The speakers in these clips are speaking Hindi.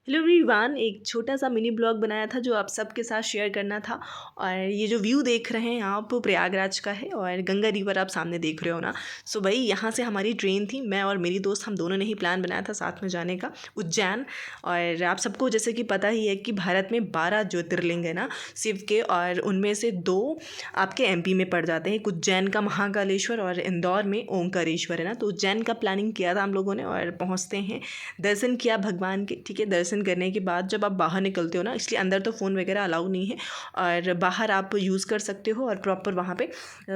हेलो एवरीवन, एक छोटा सा मिनी ब्लॉग बनाया था जो आप सबके साथ शेयर करना था। और ये जो व्यू देख रहे हैं आप प्रयागराज का है और गंगा रिवर आप सामने देख रहे हो ना। सो भाई यहाँ से हमारी ट्रेन थी, मैं और मेरी दोस्त हम दोनों ने ही प्लान बनाया था साथ में जाने का उज्जैन। और आप सबको जैसे कि पता ही है कि भारत में 12 ज्योतिर्लिंग है ना शिव के, और उनमें से 2 आपके एमपी में पड़ जाते हैं। एक उज्जैन का महाकालेश्वर और इंदौर में ओंकारेश्वर है ना। तो उज्जैन का प्लानिंग किया था हम लोगों ने और पहुँचते हैं, दर्शन किया भगवान के। ठीक है, दर्शन करने के बाद जब आप बाहर निकलते हो ना, इसलिए अंदर तो फ़ोन वगैरह अलाउ नहीं है और बाहर आप यूज़ कर सकते हो। और प्रॉपर वहाँ पे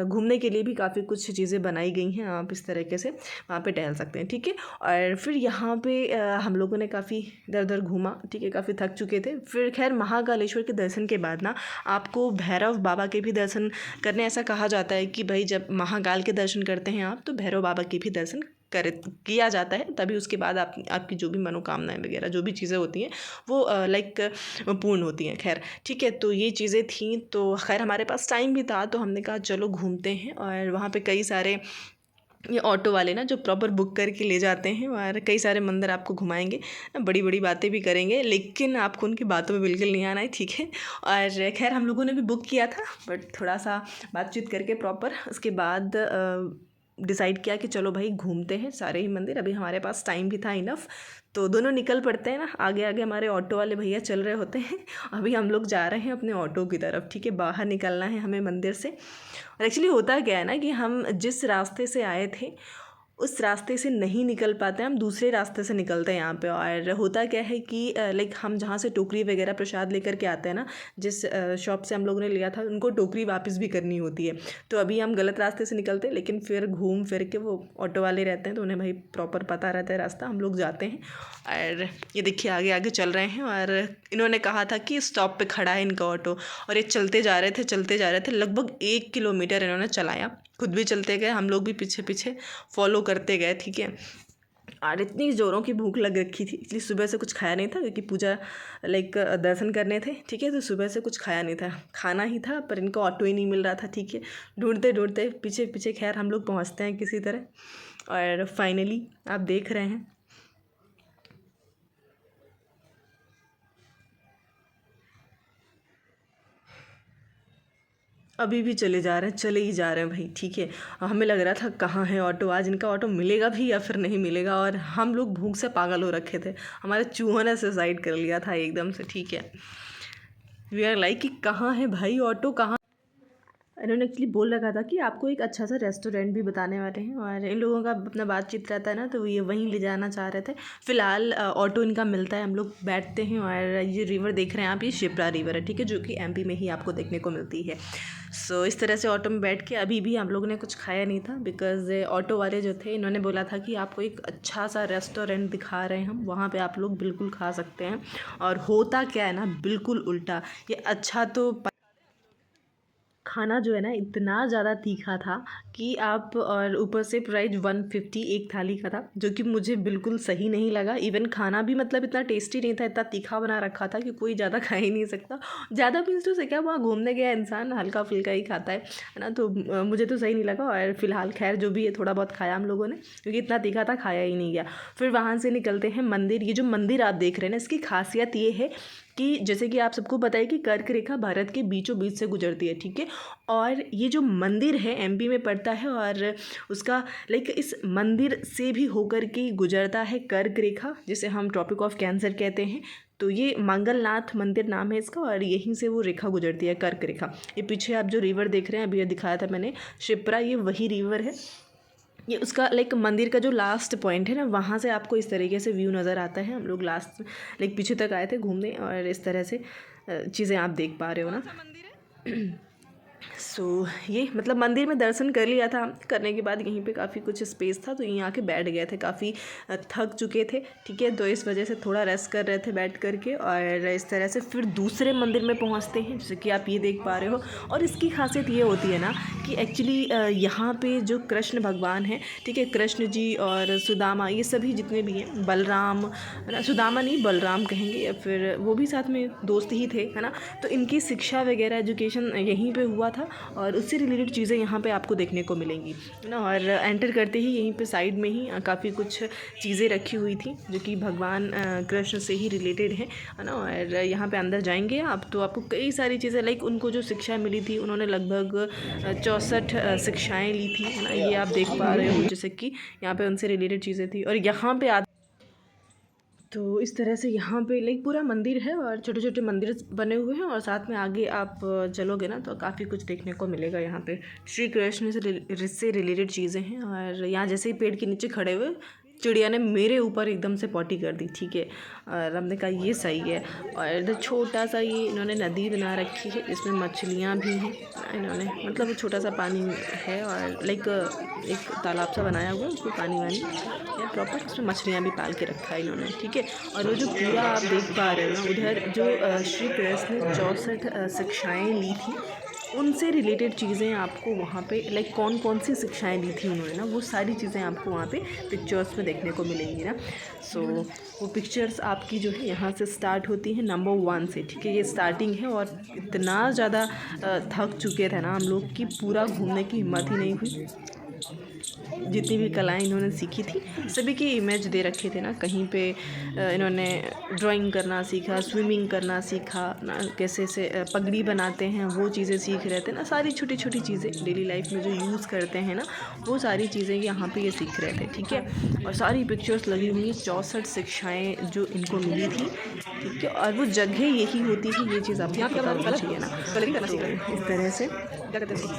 घूमने के लिए भी काफ़ी कुछ चीज़ें बनाई गई हैं, आप इस तरीके से वहाँ पे टहल सकते हैं। ठीक है, और फिर यहाँ पे हम लोगों ने काफ़ी इधर उधर घूमा। ठीक है, काफ़ी थक चुके थे। फिर खैर महाकालेश्वर के दर्शन के बाद ना आपको भैरव बाबा के भी दर्शन करने। ऐसा कहा जाता है कि भाई जब महाकाल के दर्शन करते हैं आप, तो भैरव बाबा के भी दर्शन किया जाता है, तभी उसके बाद आपकी जो भी मनोकामनाएं वगैरह जो भी चीज़ें होती हैं वो लाइक पूर्ण होती हैं। खैर ठीक है, तो ये चीज़ें थी। तो खैर हमारे पास टाइम भी था, तो हमने कहा चलो घूमते हैं। और वहाँ पे कई सारे ये ऑटो वाले ना जो प्रॉपर बुक करके ले जाते हैं और कई सारे मंदिर आपको घुमाएंगे, बड़ी बड़ी बातें भी करेंगे, लेकिन आपको उनकी बातों में बिल्कुल नहीं आना है। ठीक है, और खैर हम लोगों ने भी बुक किया था, बट थोड़ा सा बातचीत करके प्रॉपर उसके बाद डिसाइड किया कि चलो भाई घूमते हैं सारे ही मंदिर। अभी हमारे पास टाइम भी था इनफ, तो दोनों निकल पड़ते हैं ना। आगे आगे हमारे ऑटो वाले भैया चल रहे होते हैं, अभी हम लोग जा रहे हैं अपने ऑटो की तरफ। ठीक है, बाहर निकलना है हमें मंदिर से। और एक्चुअली होता क्या है ना कि हम जिस रास्ते से आए थे उस रास्ते से नहीं निकल पाते, हम दूसरे रास्ते से निकलते हैं यहाँ पे। और होता क्या है कि लाइक हम जहाँ से टोकरी वगैरह प्रसाद लेकर के आते हैं ना, जिस शॉप से हम लोगों ने लिया था, उनको टोकरी वापस भी करनी होती है। तो अभी हम गलत रास्ते से निकलते हैं, लेकिन फिर घूम फिर के वो ऑटो वाले रहते हैं तो उन्हें भाई प्रॉपर पता रहता है रास्ता। हम लोग जाते हैं और ये देखिए आगे आगे चल रहे हैं। और इन्होंने कहा था कि स्टॉप पे खड़ा है इनका ऑटो, और ये चलते जा रहे थे चलते जा रहे थे। लगभग 1 किलोमीटर इन्होंने चलाया, खुद भी चलते गए, हम लोग भी पीछे पीछे फॉलो करते गए। ठीक है, और इतनी ज़ोरों की भूख लग रखी थी, इसलिए सुबह से कुछ खाया नहीं था क्योंकि पूजा लाइक दर्शन करने थे। ठीक है, तो सुबह से कुछ खाया नहीं था, खाना ही था, पर इनको ऑटो ही नहीं मिल रहा था। ठीक है, ढूंढते ढूंढते पीछे पीछे खैर हम लोग पहुंचते हैं किसी तरह। और फाइनली आप देख रहे हैं अभी भी चले जा रहे हैं, चले ही जा रहे हैं भाई। ठीक है, हमें लग रहा था कहाँ है ऑटो, आज इनका ऑटो मिलेगा भी या फिर नहीं मिलेगा। और हम लोग भूख से पागल हो रखे थे, हमारे चूहों ने सुसाइड कर लिया था एकदम से। ठीक है, वी आर लाइक कि कहाँ है भाई ऑटो, कहाँ। इन्होंने एक्चुअली बोल रखा था कि आपको एक अच्छा सा रेस्टोरेंट भी बताने वाले हैं, और इन लोगों का अपना बातचीत रहता है ना, तो ये वहीं ले जाना चाह रहे थे। फ़िलहाल ऑटो इनका मिलता है, हम लोग बैठते हैं। और ये रिवर देख रहे हैं आप, ये शिप्रा रिवर है। ठीक है, जो कि एमपी में ही आपको देखने को मिलती है। सो इस तरह से ऑटो में बैठ के अभी भी हम लोगों ने कुछ खाया नहीं था, बिकॉज़ ऑटो वाले जो थे इन्होंने बोला था कि आपको एक अच्छा सा रेस्टोरेंट दिखा रहे हैं हम, वहाँ पे आप लोग बिल्कुल खा सकते हैं। और होता क्या है ना, बिल्कुल उल्टा। ये अच्छा तो खाना जो है ना इतना ज़्यादा तीखा था कि आप, और ऊपर से प्राइस 150 एक थाली का था, जो कि मुझे बिल्कुल सही नहीं लगा। इवन खाना भी मतलब इतना टेस्टी नहीं था, इतना तीखा बना रखा था कि कोई ज़्यादा खा ही नहीं सकता। ज़्यादा भी तो से क्या, वहाँ घूमने गया इंसान हल्का फुल्का ही खाता है ना। तो मुझे तो सही नहीं लगा। और फिलहाल खैर जो भी है थोड़ा बहुत खाया हम लोगों ने, क्योंकि इतना तीखा था खाया ही नहीं गया। फिर वहाँ से निकलते हैं मंदिर। ये जो मंदिर आप देख रहे हैं ना, इसकी खासियत ये है कि जैसे कि आप सबको पता है कि कर्क रेखा भारत के बीचों बीच से गुजरती है। ठीक है, और ये जो मंदिर है एमपी में पड़ता है, और उसका लाइक इस मंदिर से भी होकर के गुजरता है कर्क रेखा, जिसे हम ट्रॉपिक ऑफ कैंसर कहते हैं। तो ये मंगलनाथ मंदिर नाम है इसका, और यहीं से वो रेखा गुजरती है, कर्क रेखा। ये पीछे आप जो रिवर देख रहे हैं, अभी ये दिखाया था मैंने शिप्रा, ये वही रिवर है। ये उसका लाइक मंदिर का जो लास्ट पॉइंट है ना, वहाँ से आपको इस तरीके से व्यू नज़र आता है। हम लोग लास्ट लाइक पीछे तक आए थे घूमने, और इस तरह से चीज़ें आप देख पा रहे हो ना। सो ये मतलब मंदिर में दर्शन कर लिया था, करने के बाद यहीं पे काफ़ी कुछ स्पेस था, तो यहीं आके बैठ गए थे। काफ़ी थक चुके थे। ठीक है, तो इस वजह से थोड़ा रेस्ट कर रहे थे बैठ करके। और इस तरह से फिर दूसरे मंदिर में पहुंचते हैं, जैसे कि आप ये देख पा रहे हो। और इसकी खासियत ये होती है ना कि एक्चुअली यहाँ पे जो कृष्ण भगवान हैं, ठीक है, कृष्ण जी और सुदामा, ये सभी जितने भी हैं, बलराम है ना, सुदामा नहीं बलराम कहेंगे, या फिर वो भी साथ में दोस्त ही थे, है ना। तो इनकी शिक्षा वगैरह एजुकेशन यहीं पे हुआ। हुआ था और उससे रिलेटेड चीज़ें यहाँ पे आपको देखने को मिलेंगी, है ना। और एंटर करते ही यहीं पे साइड में ही काफ़ी कुछ चीज़ें रखी हुई थी जो कि भगवान कृष्ण से ही रिलेटेड है ना। और यहाँ पे अंदर जाएंगे आप तो आपको कई सारी चीज़ें लाइक उनको जो शिक्षा मिली थी, उन्होंने लगभग 64 शिक्षाएँ ली थी, है ना। ये आप देख पा रहे हो जैसे कि यहाँ पे उनसे रिलेटेड चीज़ें थी। और यहाँ पे तो इस तरह से यहाँ पे लाइक पूरा मंदिर है और छोटे छोटे मंदिर बने हुए हैं और साथ में आगे आप चलोगे ना तो काफ़ी कुछ देखने को मिलेगा। यहाँ पे श्री कृष्ण से रिलेटेड चीज़ें हैं। और यहाँ जैसे ही पेड़ के नीचे खड़े हुए चिड़िया ने मेरे ऊपर एकदम से पॉटी कर दी, ठीक है। और हमने कहा ये सही है। और इधर छोटा सा ये इन्होंने नदी बना रखी है जिसमें मछलियाँ भी हैं इन्होंने, मतलब छोटा सा पानी है और लाइक एक तालाब सा बनाया हुआ है उसमें पानी वानी है प्रॉपर, उसमें मछलियाँ भी पाल के रखा है इन्होंने, ठीक है। और वो जो पूरा आप देख पा रहे हो ना उधर जो श्री कृष्ण ने 64 शिक्षाएँ ली थी उनसे रिलेटेड चीज़ें आपको वहाँ पे लाइक कौन कौन सी शिक्षाएं दी थी उन्होंने ना, वो सारी चीज़ें आपको वहाँ पे पिक्चर्स में देखने को मिलेंगी ना। सो वो पिक्चर्स आपकी जो है यहाँ से स्टार्ट होती है नंबर 1 से, ठीक है। ये स्टार्टिंग है और इतना ज़्यादा थक चुके थे ना हम लोग कि पूरा घूमने की हिम्मत ही नहीं हुई। जितनी भी कलाएं इन्होंने सीखी थी सभी की इमेज दे रखे थे ना। कहीं पे इन्होंने ड्राइंग करना सीखा, स्विमिंग करना सीखा ना, कैसे से पगड़ी बनाते हैं वो चीज़ें सीख रहे थे ना। सारी छोटी छोटी चीज़ें डेली लाइफ में जो यूज़ करते हैं ना वो सारी चीज़ें यहाँ पे ये सीख रहे थे, ठीक है। और सारी पिक्चर्स लगी हुई 64 शिक्षाएँ जो इनको मिली थी, ठीक है। और वो जगह यही होती है, ये चीज़ आपको पता होना चाहिए ना। तो इस तरह से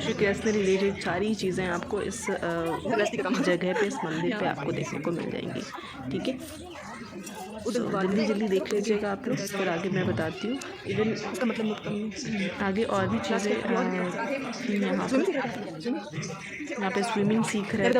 श्री कृष्ण रिलेटेड सारी चीज़ें आपको इस जगह पे, इस मंदिर पे आपको देखने को मिल जाएंगी, ठीक है। जल्दी जल्दी देख लीजिएगा आप लोग, फिर आगे मैं बताती हूँ। इवन उसका मतलब आगे और भी चीज़ें यहाँ पे स्विमिंग सीख रहे थे।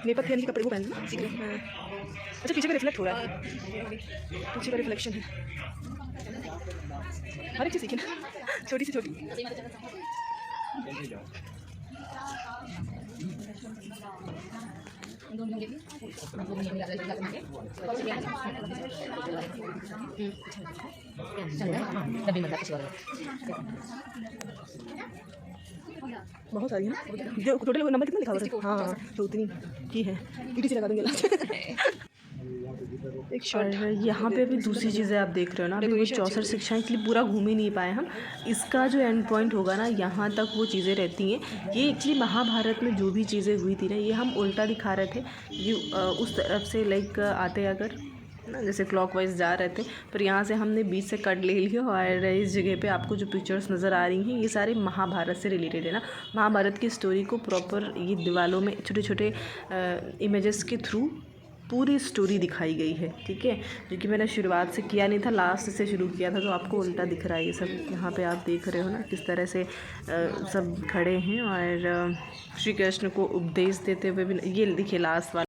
नेपथ्य के कपड़े को पहनना अच्छा पीछे का रिफ्लेक्ट हो रहा है, पीछे का रिफ्लेक्शन है। हर एक चीज़ सीखी ना, छोटी से छोटी। बहुत सारी है ना, जो टोटल नंबर कितना लिखा हुआ है? हाँ तो उतनी की है, ईटी से लगा दूँगी। एक शॉर्ट यहाँ पे अभी दूसरी चीज़ें आप देख रहे हो ना, अभी वो 64 शिक्षाएं के लिए पूरा घूम ही नहीं पाए हम। इसका जो एंड पॉइंट होगा ना यहाँ तक वो चीज़ें रहती हैं। ये एक्चुअली महाभारत में जो भी चीज़ें हुई थी ना ये हम उल्टा दिखा रहे थे। ये उस तरफ से लाइक आते अगर ना जैसे क्लॉकवाइज जा रहे थे, पर यहाँ से हमने बीच से कट ले लिया। और इस जगह पे आपको जो पिक्चर्स नज़र आ रही हैं ये सारे महाभारत से रिलेटेड है ना। महाभारत की स्टोरी को प्रॉपर ये दीवालों में छोटे छोटे इमेजेस के थ्रू पूरी स्टोरी दिखाई गई है, ठीक है। जो कि मैंने शुरुआत से किया नहीं था, लास्ट से शुरू किया था, तो आपको उल्टा दिख रहा है ये सब। यहाँ पे आप देख रहे हो ना किस तरह से सब खड़े हैं और श्री कृष्ण को उपदेश देते हुए भी। ये देखिए लास्ट वाला